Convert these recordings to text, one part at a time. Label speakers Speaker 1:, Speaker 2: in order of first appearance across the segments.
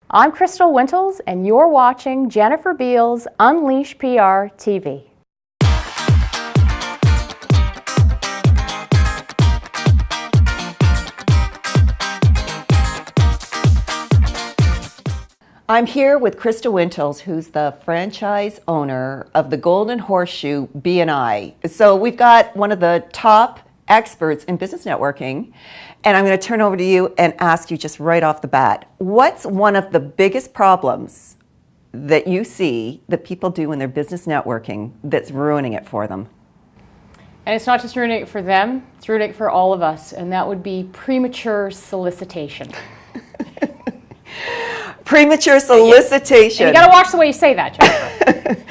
Speaker 1: I'm Christel Wintels, and you're watching Jennifer Beals Unleash PR TV.
Speaker 2: I'm here with Christel Wintels, who's the franchise owner of the Golden Horseshoe B&I. So we've got one of the top experts in business networking, and I'm going to turn over to you and ask you just right off the bat, what's one of the biggest problems that you see that people do in their business networking that's ruining it for them?
Speaker 1: And it's not just ruining it for them, it's ruining it for all of us, and that would be premature solicitation.
Speaker 2: Premature solicitation.
Speaker 1: And you got to watch the way you say that, Jennifer.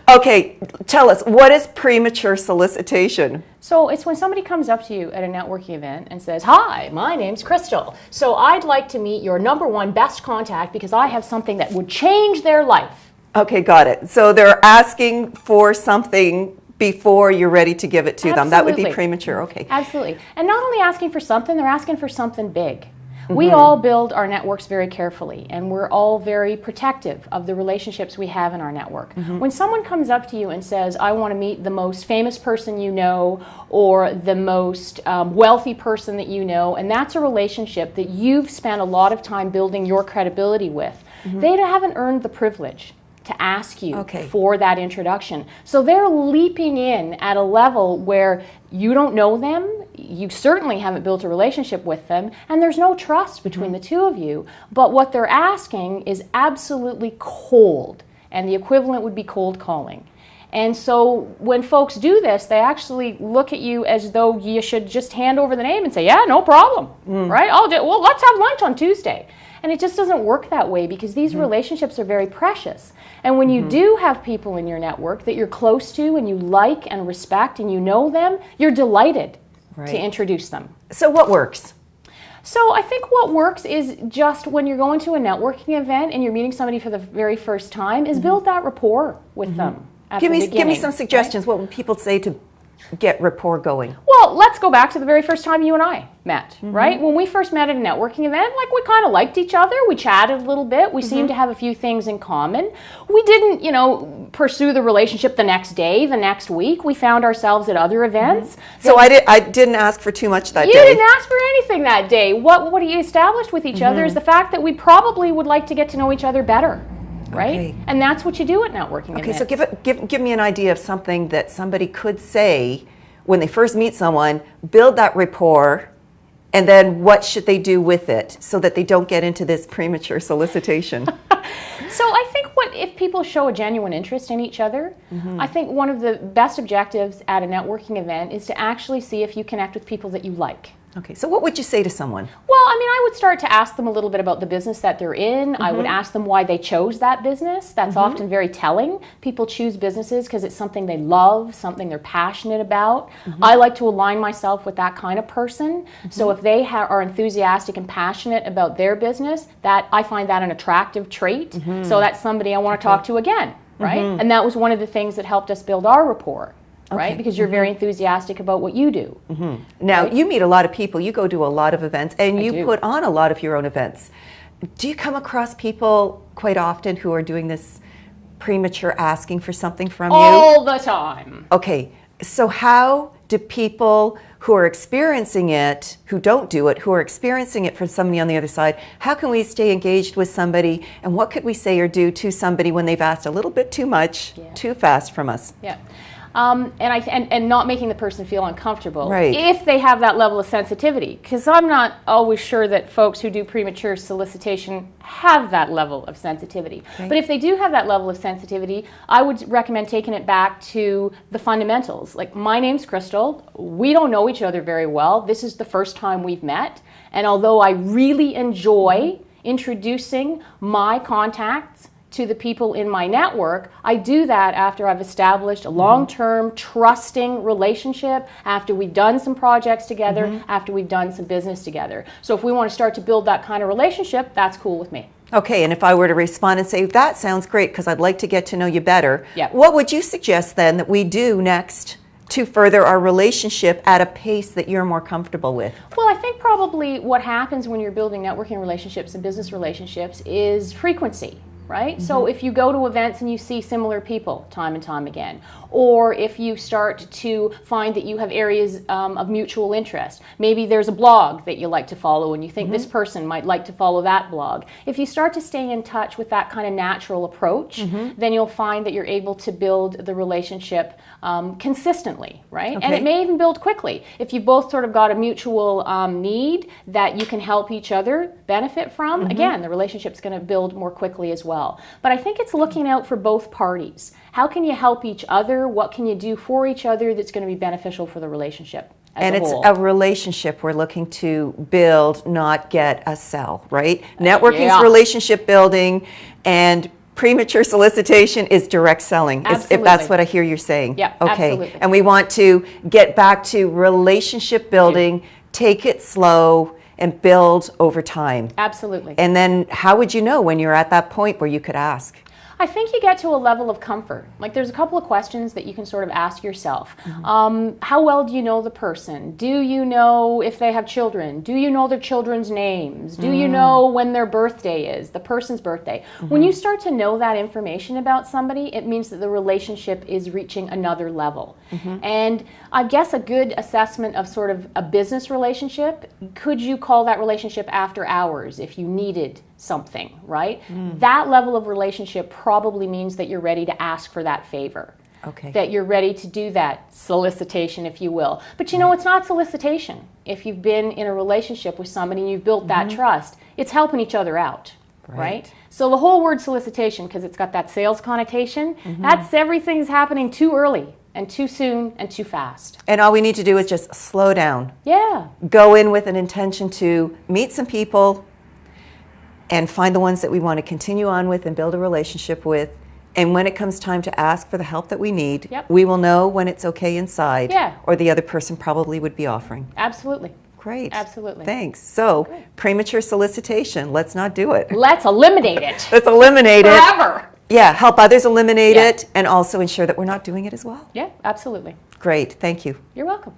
Speaker 2: Okay, tell us, what is premature solicitation?
Speaker 1: So it's when somebody comes up to you at a networking event and says, "Hi, my name's Christel. So I'd like to meet your number one best contact because I have something that would change their life."
Speaker 2: Okay, got it. So they're asking for something before you're ready to give it to them. That would be premature, okay.
Speaker 1: Absolutely. And not only asking for something, they're asking for something big. We all build our networks very carefully, and we're all very protective of the relationships we have in our network. When someone comes up to you and says, "I want to meet the most famous person you know, or the most wealthy person that you know," and that's a relationship that you've spent a lot of time building your credibility with, they haven't earned the privilege to ask you for that introduction. So they're leaping in at a level where you don't know them, you certainly haven't built a relationship with them, and there's no trust between the two of you. But what they're asking is absolutely cold, and the equivalent would be cold calling. And so when folks do this, they actually look at you as though you should just hand over the name and say, "Yeah, no problem, right? Well, let's have lunch on Tuesday." And it just doesn't work that way, because these relationships are very precious. And when you do have people in your network that you're close to and you like and respect and you know them, you're delighted to introduce them.
Speaker 2: So what works?
Speaker 1: So I think what works is just when you're going to a networking event and you're meeting somebody for the very first time is build that rapport with them at the beginning.
Speaker 2: Give me some suggestions. What would people say to get rapport going?
Speaker 1: Well, let's go back to the very first time you and I met, right? When we first met at a networking event, like, we kind of liked each other. We chatted a little bit. We seemed to have a few things in common. We didn't, pursue the relationship the next day, the next week. We found ourselves at other events.
Speaker 2: So I didn't ask for too much that day.
Speaker 1: You didn't ask for anything that day. What you established with each other is the fact that we probably would like to get to know each other better. Right?
Speaker 2: Okay.
Speaker 1: And that's what you do at networking events.
Speaker 2: Okay, so give me an idea of something that somebody could say when they first meet someone, build that rapport, and then what should they do with it so that they don't get into this premature solicitation?
Speaker 1: So I think if people show a genuine interest in each other, I think one of the best objectives at a networking event is to actually see if you connect with people that you like.
Speaker 2: Okay, so what would you say to someone?
Speaker 1: Well, I would start to ask them a little bit about the business that they're in. I would ask them why they chose that business. That's often very telling. People choose businesses because it's something they love, something they're passionate about. I like to align myself with that kind of person. So if they are enthusiastic and passionate about their business, I find that an attractive trait. So that's somebody I want to talk to again, right? And that was one of the things that helped us build our rapport. Right? Because you're very enthusiastic about what you do.
Speaker 2: Now, you meet a lot of people, you go to a lot of events, and you put on a lot of your own events. Do you come across people quite often who are doing this premature asking for something from you?
Speaker 1: All the time.
Speaker 2: Okay, so how do people who are experiencing it, who don't do it, who are experiencing it from somebody on the other side, how can we stay engaged with somebody, and what could we say or do to somebody when they've asked a little bit too much, too fast from us?
Speaker 1: Yeah. And not making the person feel uncomfortable
Speaker 2: Right.
Speaker 1: if they have that level of sensitivity. Because I'm not always sure that folks who do premature solicitation have that level of sensitivity.
Speaker 2: Okay.
Speaker 1: But if they do have that level of sensitivity, I would recommend taking it back to the fundamentals. Like, my name's Christel. We don't know each other very well. This is the first time we've met. And although I really enjoy introducing my contacts to the people in my network, I do that after I've established a long-term, trusting relationship, after we've done some projects together, after we've done some business together. So if we want to start to build that kind of relationship, that's cool with me.
Speaker 2: Okay, and if I were to respond and say, that sounds great because I'd like to get to know you better,
Speaker 1: Yep.
Speaker 2: what would you suggest then that we do next to further our relationship at a pace that you're more comfortable with?
Speaker 1: Well, I think probably what happens when you're building networking relationships and business relationships is frequency. Right? So if you go to events and you see similar people time and time again, or if you start to find that you have areas of mutual interest, maybe there's a blog that you like to follow and you think this person might like to follow that blog. If you start to stay in touch with that kind of natural approach, then you'll find that you're able to build the relationship consistently, right?
Speaker 2: Okay.
Speaker 1: And it may even build quickly. If you've both sort of got a mutual need that you can help each other benefit from, again, the relationship's going to build more quickly as well. But I think it's looking out for both parties. How can you help each other? What can you do for each other that's going to be beneficial for the relationship as a whole?
Speaker 2: And it's a relationship we're looking to build, not get a sell, right? Networking is relationship building, and premature solicitation is direct selling, if that's what I hear you're saying.
Speaker 1: Yeah,
Speaker 2: okay.
Speaker 1: absolutely.
Speaker 2: And we want to get back to relationship building, take it slow, and build over time.
Speaker 1: Absolutely.
Speaker 2: And then how would you know when you're at that point where you could ask?
Speaker 1: I think you get to a level of comfort. Like there's a couple of questions that you can sort of ask yourself. How well do you know the person? Do you know if they have children? Do you know their children's names? Do you know when their birthday is, the person's birthday? When you start to know that information about somebody, it means that the relationship is reaching another level. And I guess a good assessment of sort of a business relationship, could you call that relationship after hours if you needed something, right? That level of relationship probably means that you're ready to ask for that favor.
Speaker 2: Okay.
Speaker 1: That you're ready to do that solicitation, if you will. But you know, it's not solicitation. If you've been in a relationship with somebody and you've built that trust, it's helping each other out, right? So the whole word solicitation, because it's got that sales connotation, that's everything's happening too early and too soon and too fast.
Speaker 2: And all we need to do is just slow down.
Speaker 1: Yeah.
Speaker 2: Go in with an intention to meet some people and find the ones that we want to continue on with and build a relationship with. And when it comes time to ask for the help that we need, we will know when it's okay inside, or the other person probably would be offering.
Speaker 1: Absolutely.
Speaker 2: Great.
Speaker 1: Absolutely.
Speaker 2: Thanks. So, premature solicitation, let's not do it.
Speaker 1: Let's eliminate it.
Speaker 2: Let's eliminate it.
Speaker 1: Forever.
Speaker 2: Yeah, help others eliminate it and also ensure that we're not doing it as well.
Speaker 1: Yeah, absolutely.
Speaker 2: Great. Thank you.
Speaker 1: You're welcome.